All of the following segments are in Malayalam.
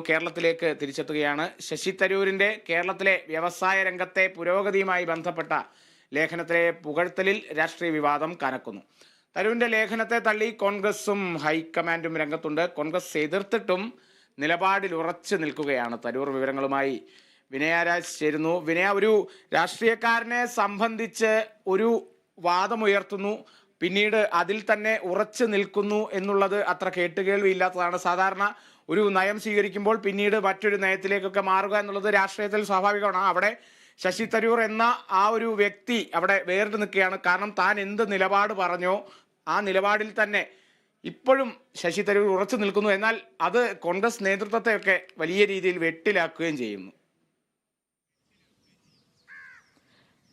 കേരളത്തിലേക്ക് തിരിച്ചെത്തുകയാണ്. ശശി തരൂരിന്റെ കേരളത്തിലെ വ്യവസായ രംഗത്തെ പുരോഗതിയുമായി ബന്ധപ്പെട്ട ലേഖനത്തിലെ പുകഴ്ത്തലിൽ രാഷ്ട്രീയ വിവാദം കനക്കുന്നു. തരൂരിന്റെ ലേഖനത്തെ തള്ളി കോൺഗ്രസും ഹൈക്കമാൻഡും രംഗത്തുണ്ട്. കോൺഗ്രസ് എതിർത്തിട്ടും നിലപാടിൽ ഉറച്ചു നിൽക്കുകയാണ് തരൂർ. വിവരങ്ങളുമായി വിനയരാജ് ചേരുന്നു. വിനയ, ഒരു രാഷ്ട്രീയക്കാരനെ സംബന്ധിച്ച് ഒരു വാദമുയർത്തുന്നു, പിന്നീട് അതിൽ തന്നെ ഉറച്ചു നിൽക്കുന്നു എന്നുള്ളത് അത്ര കേട്ടുകേൾവിയില്ലാത്തതാണ്. സാധാരണ ഒരു നയം സ്വീകരിക്കുമ്പോൾ പിന്നീട് മറ്റൊരു നയത്തിലേക്കൊക്കെ മാറുക എന്നുള്ളത് രാഷ്ട്രീയത്തിൽ സ്വാഭാവികമാണ്. അവിടെ ശശി തരൂർ എന്ന ആ ഒരു വ്യക്തി അവിടെ വേറിട്ട് നിൽക്കുകയാണ്. കാരണം താൻ എന്ത് നിലപാട് പറഞ്ഞോ ആ നിലപാടിൽ തന്നെ ഇപ്പോഴും ശശി തരൂർ ഉറച്ചു നിൽക്കുന്നു. എന്നാൽ അത് കോൺഗ്രസ് നേതൃത്വത്തെയൊക്കെ വലിയ രീതിയിൽ വെട്ടിലാക്കുകയും ചെയ്യുന്നു.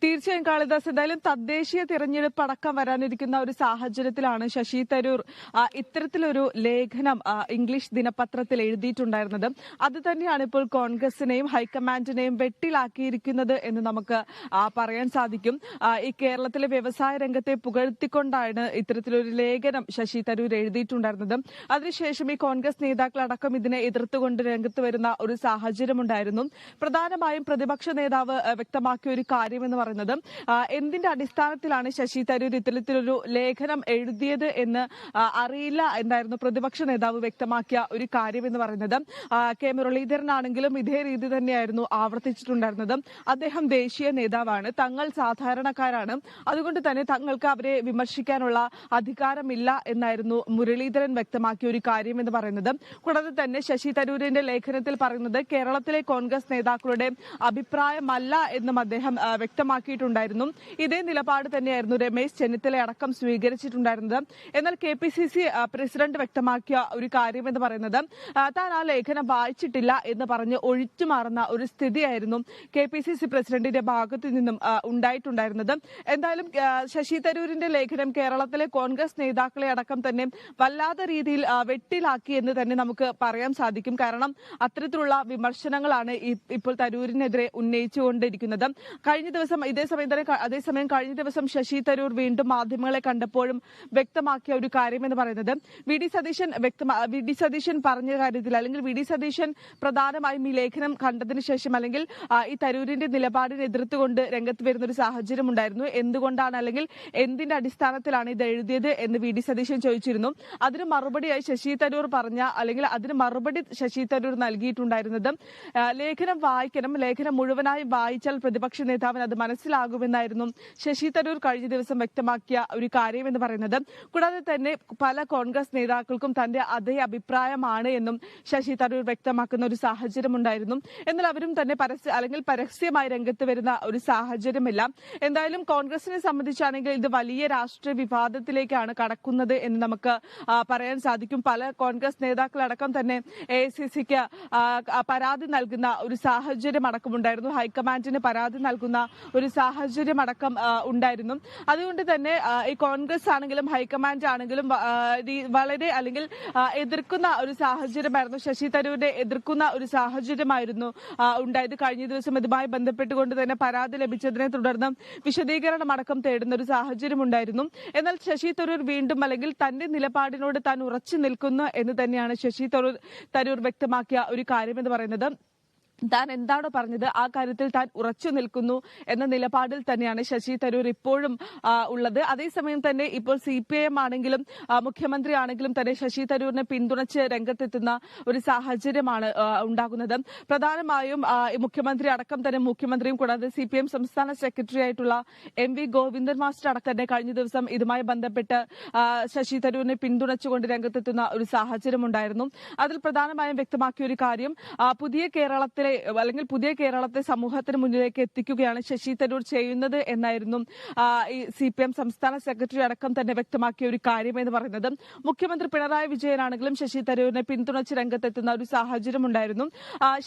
തീർച്ചയായും കാളിദാസ്, എന്തായാലും തദ്ദേശീയ തിരഞ്ഞെടുപ്പ് അടക്കം വരാനിരിക്കുന്ന ഒരു സാഹചര്യത്തിലാണ് ശശി തരൂർ ഇത്തരത്തിലൊരു ലേഖനം ഇംഗ്ലീഷ് ദിനപത്രത്തിൽ എഴുതിയിട്ടുണ്ടായിരുന്നത്. അത് തന്നെയാണ് ഇപ്പോൾ കോൺഗ്രസിനെയും ഹൈക്കമാൻഡിനെയും വെട്ടിലാക്കിയിരിക്കുന്നത് എന്ന് നമുക്ക് പറയാൻ സാധിക്കും. ഈ കേരളത്തിലെ വ്യവസായ രംഗത്തെ പുകഴ്ത്തിക്കൊണ്ടാണ് ഇത്തരത്തിലൊരു ലേഖനം ശശി തരൂർ എഴുതിയിട്ടുണ്ടായിരുന്നത്. അതിനുശേഷം ഈ കോൺഗ്രസ് നേതാക്കളടക്കം ഇതിനെ എതിർത്തുകൊണ്ട് രംഗത്ത് വരുന്ന ഒരു സാഹചര്യമുണ്ടായിരുന്നു. പ്രധാനമായും പ്രതിപക്ഷ നേതാവ് വ്യക്തമാക്കിയ ഒരു കാര്യമെന്ന് പറയുന്നത് എന്തിന്റെ അടിസ്ഥാനത്തിലാണ് ശശി തരൂർ ഇത്തരത്തിലൊരു ലേഖനം എഴുതിയത് എന്ന് അറിയില്ല എന്നായിരുന്നു പ്രതിപക്ഷ നേതാവ് വ്യക്തമാക്കിയ ഒരു കാര്യം എന്ന് പറയുന്നത്. കെ മുരളീധരനാണെങ്കിലും ഇതേ രീതി തന്നെയായിരുന്നു ആവർത്തിച്ചിട്ടുണ്ടായിരുന്നത്. അദ്ദേഹം ദേശീയ നേതാവാണ്, തങ്ങൾ സാധാരണക്കാരാണ്, അതുകൊണ്ട് തന്നെ തങ്ങൾക്ക് അവരെ വിമർശിക്കാനുള്ള അധികാരമില്ല എന്നായിരുന്നു മുരളീധരൻ വ്യക്തമാക്കിയ ഒരു കാര്യം എന്ന് പറയുന്നത്. കൂടാതെ തന്നെ ശശി തരൂരിന്റെ ലേഖനത്തിൽ പറയുന്നത് കേരളത്തിലെ കോൺഗ്രസ് നേതാക്കളുടെ അഭിപ്രായമല്ല എന്നും അദ്ദേഹം വ്യക്തമാക്കിയിട്ടുണ്ടായിരുന്നു. ഇതേ നിലപാട് തന്നെയായിരുന്നു രമേശ് ചെന്നിത്തല അടക്കം സ്വീകരിച്ചിട്ടുണ്ടായിരുന്നത്. എന്നാൽ KPCC പ്രസിഡന്റ് വ്യക്തമാക്കിയ ഒരു കാര്യം എന്ന് പറയുന്നത് താൻ ആ ലേഖനം വായിച്ചിട്ടില്ല എന്ന് പറഞ്ഞ് ഒഴിച്ചുമാറുന്ന ഒരു സ്ഥിതിയായിരുന്നു KPCC പ്രസിഡന്റിന്റെ ഭാഗത്തു നിന്നും ഉണ്ടായിട്ടുണ്ടായിരുന്നത്. എന്തായാലും ശശി തരൂരിന്റെ ലേഖനം കേരളത്തിലെ കോൺഗ്രസ് നേതാക്കളെ അടക്കം തന്നെ വല്ലാത്ത രീതിയിൽ വെട്ടിലാക്കി എന്ന് തന്നെ നമുക്ക് പറയാൻ സാധിക്കും. കാരണം അത്തരത്തിലുള്ള വിമർശനങ്ങളാണ് ഇപ്പോൾ തരൂരിനെതിരെ ഉന്നയിച്ചുകൊണ്ടിരിക്കുന്നത്. കഴിഞ്ഞ ദിവസം അതേസമയം കഴിഞ്ഞ ദിവസം ശശി തരൂർ വീണ്ടും മാധ്യമങ്ങളെ കണ്ടപ്പോഴും വ്യക്തമാക്കിയ ഒരു കാര്യം എന്ന് പറയുന്നത് വി ഡി സതീശൻ പറഞ്ഞ കാര്യത്തിൽ, അല്ലെങ്കിൽ വി ഡി സതീശൻ പ്രധാനമായും ഈ ലേഖനം കണ്ടതിന് ശേഷം അല്ലെങ്കിൽ ഈ തരൂരിന്റെ നിലപാടിനെ എതിർത്തുകൊണ്ട് രംഗത്ത് വരുന്ന ഒരു സാഹചര്യം ഉണ്ടായിരുന്നു. എന്തുകൊണ്ടാണ് അല്ലെങ്കിൽ എന്തിന്റെ അടിസ്ഥാനത്തിലാണ് ഇത് എഴുതിയത് എന്ന് വി ഡി സതീശൻ ചോദിച്ചിരുന്നു. അതിന് മറുപടിയായി ശശി തരൂർ പറഞ്ഞ അല്ലെങ്കിൽ അതിന് മറുപടി ശശി തരൂർ നൽകിയിട്ടുണ്ടായിരുന്നത് ലേഖനം വായിക്കണം, ലേഖനം മുഴുവനായി വായിച്ചാൽ പ്രതിപക്ഷ നേതാവിന് അത് മനസ്സിലാകുമെന്നായിരുന്നു ശശി തരൂർ കഴിഞ്ഞ ദിവസം വ്യക്തമാക്കിയ ഒരു കാര്യം എന്ന് പറയുന്നത്. കൂടാതെ തന്നെ പല കോൺഗ്രസ് നേതാക്കൾക്കും തന്റെ അതേ അഭിപ്രായമാണ് എന്നും ശശി തരൂർ വ്യക്തമാക്കുന്ന ഒരു സാഹചര്യം ഉണ്ടായിരുന്നു. എന്നാൽ അവരും തന്നെ പരസ്യമായി രംഗത്ത് വരുന്ന ഒരു സാഹചര്യമില്ല. എന്തായാലും കോൺഗ്രസിനെ സംബന്ധിച്ചാണെങ്കിൽ ഇത് വലിയ രാഷ്ട്രീയ വിവാദത്തിലേക്കാണ് കടക്കുന്നത് എന്ന് നമുക്ക് പറയാൻ സാധിക്കും. പല കോൺഗ്രസ് നേതാക്കളടക്കം തന്നെ AICCക്ക് പരാതി നൽകുന്ന ഒരു സാഹചര്യം അടക്കമുണ്ടായിരുന്നു. ഹൈക്കമാൻഡിന് പരാതി നൽകുന്ന ഒരു സാഹചര്യം അടക്കം ഉണ്ടായിരുന്നു. അതുകൊണ്ട് തന്നെ ഈ കോൺഗ്രസ് ആണെങ്കിലും ഹൈക്കമാൻഡ് ആണെങ്കിലും വളരെ അല്ലെങ്കിൽ എതിർക്കുന്ന ഒരു സാഹചര്യമായിരുന്നു, ശശി തരൂരിനെ എതിർക്കുന്ന ഒരു സാഹചര്യമായിരുന്നു ഉണ്ടായത്. കഴിഞ്ഞ ദിവസം ഇതുമായി ബന്ധപ്പെട്ടുകൊണ്ട് തന്നെ പരാതി ലഭിച്ചതിനെ തുടർന്ന് വിശദീകരണം അടക്കം തേടുന്ന ഒരു സാഹചര്യം ഉണ്ടായിരുന്നു. എന്നാൽ ശശി തരൂർ വീണ്ടും അല്ലെങ്കിൽ തന്റെ നിലപാടിനോട് താൻ ഉറച്ചു നിൽക്കുന്നു എന്ന് തന്നെയാണ് ശശി തരൂർ വ്യക്തമാക്കിയ ഒരു കാര്യം എന്ന് പറയുന്നത്. താൻ എന്താണോ പറഞ്ഞത് ആ കാര്യത്തിൽ താൻ ഉറച്ചു നിൽക്കുന്നു എന്ന നിലപാടിൽ തന്നെയാണ് ശശി തരൂർ ഇപ്പോഴും ഉള്ളത്. അതേസമയം തന്നെ ഇപ്പോൾ CPIM ആണെങ്കിലും മുഖ്യമന്ത്രി ആണെങ്കിലും തന്നെ ശശി തരൂരിനെ പിന്തുണച്ച് രംഗത്തെത്തുന്ന ഒരു സാഹചര്യമാണ് ഉണ്ടാകുന്നത്. പ്രധാനമായും മുഖ്യമന്ത്രി അടക്കം തന്നെ മുഖ്യമന്ത്രിയും കൂടാതെ CPIM സംസ്ഥാന സെക്രട്ടറി ആയിട്ടുള്ള MV ഗോവിന്ദൻ മാസ്റ്റർ അടക്കം തന്നെ കഴിഞ്ഞ ദിവസം ഇതുമായി ബന്ധപ്പെട്ട് ശശി തരൂരിനെ പിന്തുണച്ചുകൊണ്ട് രംഗത്തെത്തുന്ന ഒരു സാഹചര്യം ഉണ്ടായിരുന്നു. അതിൽ പ്രധാനമായും വ്യക്തമാക്കിയ ഒരു കാര്യം പുതിയ കേരളത്തെ സമൂഹത്തിന് മുന്നിലേക്ക് എത്തിക്കുകയാണ് ശശി തരൂർ ചെയ്യുന്നത് എന്നായിരുന്നു ഈ CPIM സംസ്ഥാന സെക്രട്ടറി അടക്കം തന്നെ വ്യക്തമാക്കിയ ഒരു കാര്യം എന്ന് പറയുന്നത്. മുഖ്യമന്ത്രി പിണറായി വിജയനാണെങ്കിലും ശശി തരൂരിനെ പിന്തുണച്ച് രംഗത്തെത്തുന്ന ഒരു സാഹചര്യം ഉണ്ടായിരുന്നു.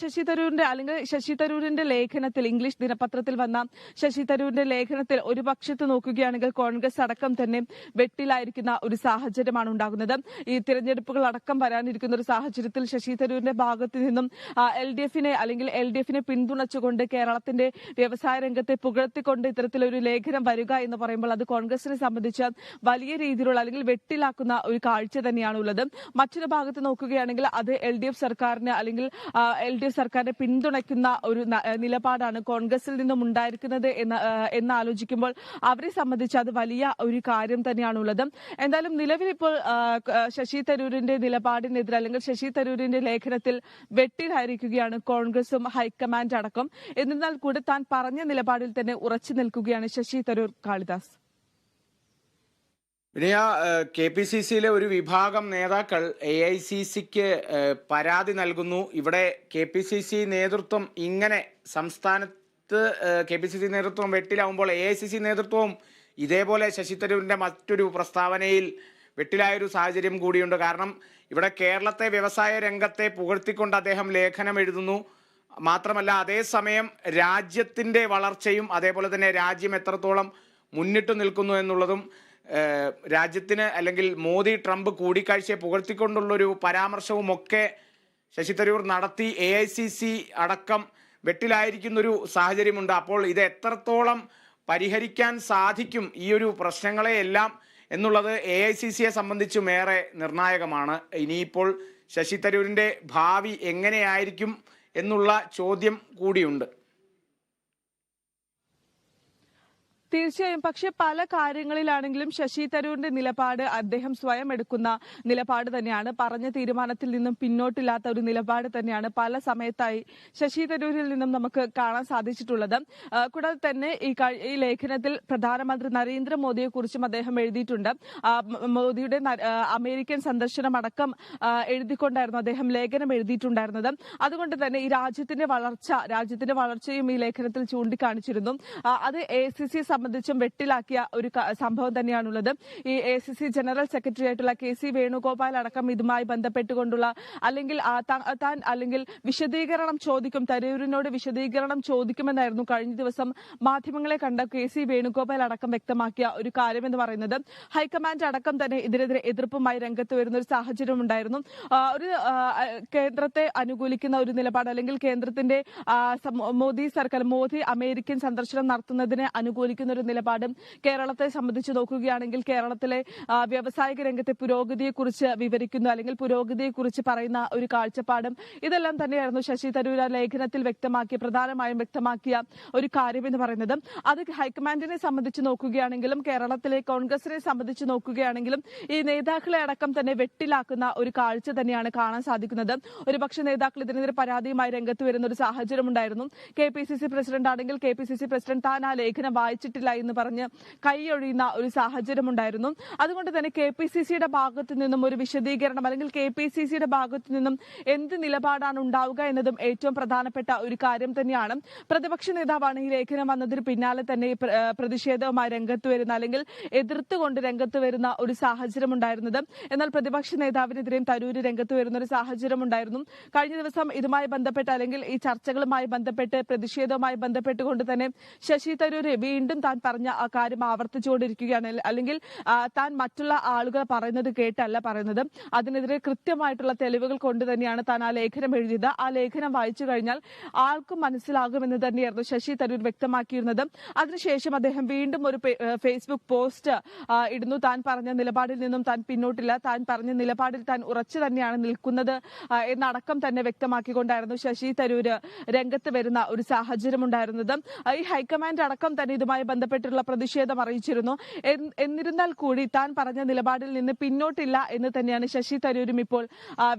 ശശി തരൂരിന്റെ ലേഖനത്തിൽ ഇംഗ്ലീഷ് ദിനപത്രത്തിൽ വന്ന ശശി തരൂരിന്റെ ലേഖനത്തിൽ ഒരു പക്ഷത്ത് നോക്കുകയാണെങ്കിൽ കോൺഗ്രസ് അടക്കം തന്നെ വെട്ടിലായിരിക്കുന്ന ഒരു സാഹചര്യമാണ് ഉണ്ടാകുന്നത്. ഈ തിരഞ്ഞെടുപ്പുകൾ അടക്കം വരാനിരിക്കുന്ന ഒരു സാഹചര്യത്തിൽ ശശി തരൂരിന്റെ ഭാഗത്തു നിന്നും LDFനെ അല്ലെങ്കിൽ LDF-നെ പിന്തുണച്ചുകൊണ്ട് കേരളത്തിന്റെ വ്യവസായ രംഗത്തെ പുകഴ്ത്തിക്കൊണ്ട് ഇത്തരത്തിലൊരു ലേഖനം വരിക എന്ന് പറയുമ്പോൾ അത് കോൺഗ്രസിനെ സംബന്ധിച്ച് വലിയ രീതിയിലുള്ള അല്ലെങ്കിൽ വെട്ടിലാക്കുന്ന ഒരു കാഴ്ച തന്നെയാണ് ഉള്ളത്. മറ്റൊരു ഭാഗത്ത് നോക്കുകയാണെങ്കിൽ അത് LDF സർക്കാരിന് അല്ലെങ്കിൽ LDF സർക്കാരിനെ പിന്തുണയ്ക്കുന്ന ഒരു നിലപാടാണ് കോൺഗ്രസിൽ നിന്നും ഉണ്ടായിരിക്കുന്നത് എന്ന് ആലോചിക്കുമ്പോൾ അവരെ സംബന്ധിച്ച് അത് വലിയ ഒരു കാര്യം തന്നെയാണുള്ളത്. എന്തായാലും നിലവിൽ ഇപ്പോൾ ശശി തരൂരിന്റെ നിലപാടിനെതിരെ അല്ലെങ്കിൽ ശശി തരൂരിന്റെ ലേഖനത്തിൽ വെട്ടിലായിരിക്കുകയാണ് കോൺഗ്രസും ഹൈക്കമാൻഡ് അടക്കം. എന്നിരുന്നാൽ കൂടി താൻ പറഞ്ഞ നിലപാടിൽ തന്നെ ഉറച്ചു നിൽക്കുകയാണ് ശശി തരൂർ. കാളിദാസ്. വിനയ, KPCCയിലെ ഒരു വിഭാഗം നേതാക്കൾ AICCക്ക് പരാതി നൽകുന്നു. ഇവിടെ KPCC നേതൃത്വം ഇങ്ങനെ സംസ്ഥാനത്ത് KPCC നേതൃത്വം വെട്ടിലാവുമ്പോൾ AICC നേതൃത്വവും ഇതേപോലെ ശശി തരൂരിന്റെ മറ്റൊരു പ്രസ്താവനയിൽ വെട്ടിലായൊരു സാഹചര്യം കൂടിയുണ്ട്. കാരണം ഇവിടെ കേരളത്തെ വ്യവസായ രംഗത്തെ പുകഴ്ത്തിക്കൊണ്ട് അദ്ദേഹം ലേഖനം എഴുതുന്നു. മാത്രമല്ല അതേസമയം രാജ്യത്തിന്റെ വളർച്ചയും അതേപോലെ തന്നെ രാജ്യം എത്രത്തോളം മുന്നിട്ട് നിൽക്കുന്നു എന്നുള്ളതും രാജ്യത്തിന് അല്ലെങ്കിൽ മോദി ട്രംപ് കൂടിക്കാഴ്ചയെ പുകഴ്ത്തിക്കൊണ്ടുള്ളൊരു പരാമർശവും ഒക്കെ ശശി തരൂർ നടത്തി. AICC അടക്കം വെട്ടിലായിരിക്കുന്നൊരു സാഹചര്യമുണ്ട്. അപ്പോൾ ഇത് എത്രത്തോളം പരിഹരിക്കാൻ സാധിക്കും ഈ ഒരു പ്രശ്നങ്ങളെയെല്ലാം എന്നുള്ളത് AICCയെ സംബന്ധിച്ചും ഏറെ നിർണായകമാണ്. ഇനിയിപ്പോൾ ശശി തരൂരിന്റെ ഭാവി എങ്ങനെയായിരിക്കും എന്നുള്ള ചോദ്യം കൂടിയുണ്ട്. തീർച്ചയായും. പക്ഷെ പല കാര്യങ്ങളിലാണെങ്കിലും ശശി തരൂരിന്റെ നിലപാട് അദ്ദേഹം സ്വയം എടുക്കുന്ന നിലപാട് തന്നെയാണ്. പറഞ്ഞ തീരുമാനത്തിൽ നിന്നും പിന്നോട്ടില്ലാത്ത ഒരു നിലപാട് തന്നെയാണ് പല സമയത്തായി ശശി തരൂരിൽ നിന്നും നമുക്ക് കാണാൻ സാധിച്ചിട്ടുള്ളത്. കൂടാതെ തന്നെ ഈ ലേഖനത്തിൽ പ്രധാനമന്ത്രി നരേന്ദ്രമോദിയെ കുറിച്ചും അദ്ദേഹം എഴുതിയിട്ടുണ്ട്. മോദിയുടെ അമേരിക്കൻ സന്ദർശനം അടക്കം എഴുതിക്കൊണ്ടായിരുന്നു അദ്ദേഹം ലേഖനം എഴുതിയിട്ടുണ്ടായിരുന്നത്. അതുകൊണ്ട് തന്നെ ഈ രാജ്യത്തിന്റെ വളർച്ചയും ഈ ലേഖനത്തിൽ ചൂണ്ടിക്കാണിച്ചിരുന്നു. അത് AICC സംബന്ധിച്ചും വെട്ടിലാക്കിയ ഒരു സംഭവം തന്നെയാണുള്ളത്. ഈ AICC ജനറൽ സെക്രട്ടറി ആയിട്ടുള്ള KC വേണുഗോപാൽ അടക്കം ഇതുമായി ബന്ധപ്പെട്ടുകൊണ്ടുള്ള അല്ലെങ്കിൽ വിശദീകരണം ചോദിക്കും, തരൂരിനോട് വിശദീകരണം ചോദിക്കുമെന്നായിരുന്നു കഴിഞ്ഞ ദിവസം മാധ്യമങ്ങളെ കണ്ട KC വേണുഗോപാൽ അടക്കം വ്യക്തമാക്കിയ ഒരു കാര്യം എന്ന് പറയുന്നത്. ഹൈക്കമാൻഡ് അടക്കം തന്നെ ഇതിനെതിരെ എതിർപ്പുമായി രംഗത്ത് വരുന്ന ഒരു സാഹചര്യം ഉണ്ടായിരുന്നു. ഒരു കേന്ദ്രത്തെ അനുകൂലിക്കുന്ന ഒരു നിലപാട് അല്ലെങ്കിൽ കേന്ദ്രത്തിന്റെ മോദി അമേരിക്കൻ സന്ദർശനം നടത്തുന്നതിനെ അനുകൂലിക്കുന്ന ഒരു നിലപാടും കേരളത്തെ സംബന്ധിച്ച് നോക്കുകയാണെങ്കിൽ കേരളത്തിലെ വ്യാവസായിക രംഗത്തെ പുരോഗതിയെക്കുറിച്ച് വിവരിക്കുന്നു അല്ലെങ്കിൽ പുരോഗതിയെക്കുറിച്ച് പറയുന്ന ഒരു കാഴ്ചപ്പാടും ഇതെല്ലാം തന്നെയായിരുന്നു ശശി തരൂർ ലേഖനത്തിൽ പ്രധാനമായും വ്യക്തമാക്കിയ ഒരു കാര്യം എന്ന് പറയുന്നത്. അത് ഹൈക്കമാൻഡിനെ സംബന്ധിച്ച് നോക്കുകയാണെങ്കിലും കേരളത്തിലെ കോൺഗ്രസിനെ സംബന്ധിച്ച് നോക്കുകയാണെങ്കിലും ഈ നേതാക്കളെ അടക്കം തന്നെ വെട്ടിലാക്കുന്ന ഒരു കാഴ്ച തന്നെയാണ് കാണാൻ സാധിക്കുന്നത്. ഒരുപക്ഷെ നേതാക്കൾ ഇതിനെതിരെ പരാതിയുമായി രംഗത്ത് വരുന്ന ഒരു സാഹചര്യം ഉണ്ടായിരുന്നു. KPCC പ്രസിഡന്റ് ആണെങ്കിൽ KPCC പ്രസിഡന്റ് താൻ ആ ലേഖനം വായിച്ചിട്ടില്ല എന്ന് പറഞ്ഞ് കൈയൊഴിയുന്ന ഒരു സാഹചര്യം ഉണ്ടായിരുന്നു. അതുകൊണ്ട് തന്നെ KPCCയുടെ ഭാഗത്തു നിന്നും ഒരു വിശദീകരണം അല്ലെങ്കിൽ KPCCയുടെ ഭാഗത്തു നിന്നും എന്ത് നിലപാടാണ് ഉണ്ടാവുക എന്നതും ഏറ്റവും പ്രധാനപ്പെട്ട ഒരു കാര്യം തന്നെയാണ്. പ്രതിപക്ഷ നേതാവാണ് ഈ ലേഖനം വന്നതിന് പിന്നാലെ തന്നെ പ്രതിഷേധവുമായി രംഗത്ത് വരുന്ന അല്ലെങ്കിൽ എതിർത്തുകൊണ്ട് രംഗത്ത് വരുന്ന ഒരു സാഹചര്യം ഉണ്ടായിരുന്നത്. എന്നാൽ പ്രതിപക്ഷ നേതാവിനെതിരെയും തരൂര് രംഗത്ത് വരുന്ന ഒരു സാഹചര്യം ഉണ്ടായിരുന്നു. കഴിഞ്ഞ ദിവസം ഇതുമായി ബന്ധപ്പെട്ട് അല്ലെങ്കിൽ ഈ ചർച്ചകളുമായി ബന്ധപ്പെട്ട് പ്രതിഷേധവുമായി ബന്ധപ്പെട്ടുകൊണ്ട് തന്നെ ശശി തരൂർ വീണ്ടും താൻ പറഞ്ഞ ആ കാര്യം ആവർത്തിച്ചുകൊണ്ടിരിക്കുകയാണ്. അല്ലെങ്കിൽ താൻ മറ്റുള്ള ആളുകൾ പറയുന്നത് കേട്ടല്ല പറയുന്നത്, അതിനെതിരെ കൃത്യമായിട്ടുള്ള തെളിവുകൾ കൊണ്ട് തന്നെയാണ് താൻ ആ ലേഖനം എഴുതിയത്. ആ ലേഖനം വായിച്ചു കഴിഞ്ഞാൽ ആർക്കും മനസ്സിലാകുമെന്ന് തന്നെയായിരുന്നു ശശി തരൂർ വ്യക്തമാക്കിയിരുന്നത്. അതിനുശേഷം അദ്ദേഹം വീണ്ടും ഒരു ഫേസ്ബുക്ക് പോസ്റ്റ് ഇടുന്നു. താൻ പറഞ്ഞ നിലപാടിൽ നിന്നും താൻ പിന്നോട്ടില്ല, താൻ പറഞ്ഞ നിലപാടിൽ താൻ ഉറച്ചു തന്നെയാണ് നിൽക്കുന്നത് എന്നടക്കം തന്നെ വ്യക്തമാക്കിക്കൊണ്ടായിരുന്നു ശശി തരൂര് രംഗത്ത് വരുന്ന ഒരു സാഹചര്യം ഉണ്ടായിരുന്നത്. ഈ ഹൈക്കമാൻഡ് അടക്കം തന്നെ ഇതുമായി ബന്ധപ്പെട്ടുള്ള പ്രതിഷേധം അറിയിച്ചിരുന്നു. എന്നിരുന്നാൽ കൂടി താൻ പറഞ്ഞ നിലപാടിൽ നിന്ന് പിന്നോട്ടില്ല എന്ന് തന്നെയാണ് ശശി തരൂരും ഇപ്പോൾ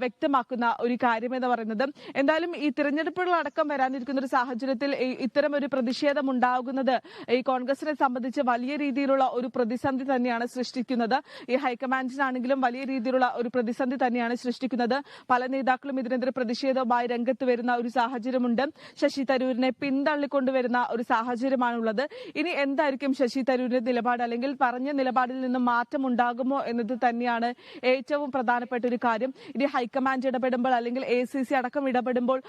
വ്യക്തമാക്കുന്ന ഒരു കാര്യം എന്ന് പറയുന്നത്. എന്തായാലും ഈ തിരഞ്ഞെടുപ്പുകളടക്കം വരാനിരിക്കുന്ന ഒരു സാഹചര്യത്തിൽ ഇത്തരം ഒരു പ്രതിഷേധം ഉണ്ടാകുന്നത് ഈ കോൺഗ്രസിനെ സംബന്ധിച്ച് വലിയ രീതിയിലുള്ള ഒരു പ്രതിസന്ധി തന്നെയാണ് സൃഷ്ടിക്കുന്നത്. ഈ ഹൈക്കമാൻഡിനാണെങ്കിലും വലിയ രീതിയിലുള്ള ഒരു പ്രതിസന്ധി തന്നെയാണ് സൃഷ്ടിക്കുന്നത്. പല നേതാക്കളും ഇതിനെതിരെ പ്രതിഷേധവുമായി രംഗത്ത് വരുന്ന ഒരു സാഹചര്യമുണ്ട്. ശശി തരൂരിനെ പിന്തള്ളിക്കൊണ്ടുവരുന്ന ഒരു സാഹചര്യമാണുള്ളത്. ഇനി എന്തായിരിക്കും ശശി തരൂരിന്റെ നിലപാട്, അല്ലെങ്കിൽ പറഞ്ഞ നിലപാടിൽ നിന്ന് മാറ്റം ഉണ്ടാകുമോ എന്നത് തന്നെയാണ് ഏറ്റവും പ്രധാനപ്പെട്ട ഒരു കാര്യം. ഇനി ഹൈക്കമാൻഡ് ഇടപെടുമ്പോൾ അല്ലെങ്കിൽ ACC അടക്കം ഇടപെടുമ്പോൾ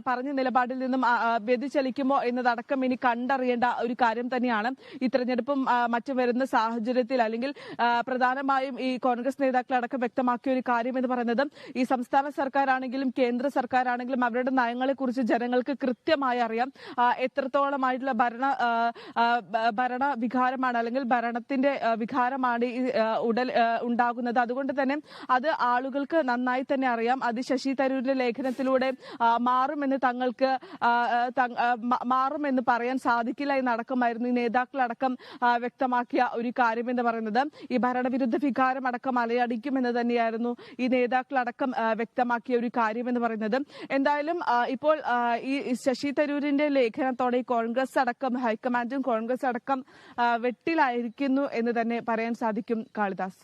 പറഞ്ഞ നിലപാടിൽ നിന്നും വ്യതിചലിക്കുമോ എന്നതടക്കം ഇനി കണ്ടറിയേണ്ട ഒരു കാര്യം തന്നെയാണ്. ഈ തെരഞ്ഞെടുപ്പും മറ്റും വരുന്ന സാഹചര്യത്തിൽ അല്ലെങ്കിൽ പ്രധാനമായും ഈ കോൺഗ്രസ് നേതാക്കളടക്കം വ്യക്തമാക്കിയ ഒരു കാര്യം എന്ന് പറയുന്നത് ഈ സംസ്ഥാന സർക്കാരാണെങ്കിലും കേന്ദ്ര സർക്കാരാണെങ്കിലും അവരുടെ നയങ്ങളെ കുറിച്ച് ജനങ്ങൾക്ക് കൃത്യമായി അറിയാം. എത്രത്തോളമായിട്ടുള്ള ഭരണ വികാരമാണ് അല്ലെങ്കിൽ ഭരണത്തിന്റെ വികാരമാണ് ഈ ഉണ്ടാകുന്നത്. അതുകൊണ്ട് തന്നെ അത് ആളുകൾക്ക് നന്നായി തന്നെ അറിയാം. അത് ശശി തരൂരിന്റെ ലേഖനത്തിലൂടെ മാറുമെന്ന് മാറുമെന്ന് പറയാൻ സാധിക്കില്ല എന്നടക്കമായിരുന്നു ഈ നേതാക്കളടക്കം വ്യക്തമാക്കിയ ഒരു കാര്യം എന്ന് പറയുന്നത്. ഈ ഭരണവിരുദ്ധ വികാരം അടക്കം അലയടിക്കുമെന്ന് തന്നെയായിരുന്നു ഈ നേതാക്കളടക്കം വ്യക്തമാക്കിയ ഒരു കാര്യം എന്ന് പറയുന്നത്. എന്തായാലും ഇപ്പോൾ ഈ ശശി തരൂരിന്റെ ലേഖനത്തോടെ കോൺഗ്രസ് അടക്കം ഹൈക്കമാൻഡും കോൺഗ്രസ് അടക്കം വെട്ടിലായിരിക്കുന്നു എന്ന് തന്നെ പറയാൻ സാധിക്കും. കാളിദാസ്.